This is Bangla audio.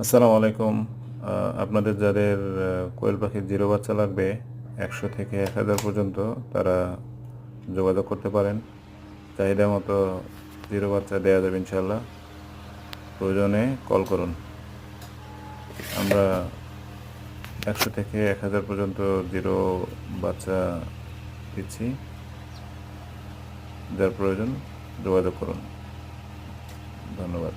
আসসালামু আলাইকুম। আপনাদের যাদের কোয়েল পাখির জিরো বাচ্চা লাগবে 100 থেকে 1000 পর্যন্ত তারা যোগাযোগ করতে পারেন। চাহিদা মতো জিরো বাচ্চা দেওয়া যাবে ইনশাল্লাহ। প্রয়োজনে কল করুন। আমরা 100 থেকে 1000 পর্যন্ত জিরো বাচ্চা দিচ্ছি। যার প্রয়োজন যোগাযোগ করুন। ধন্যবাদ।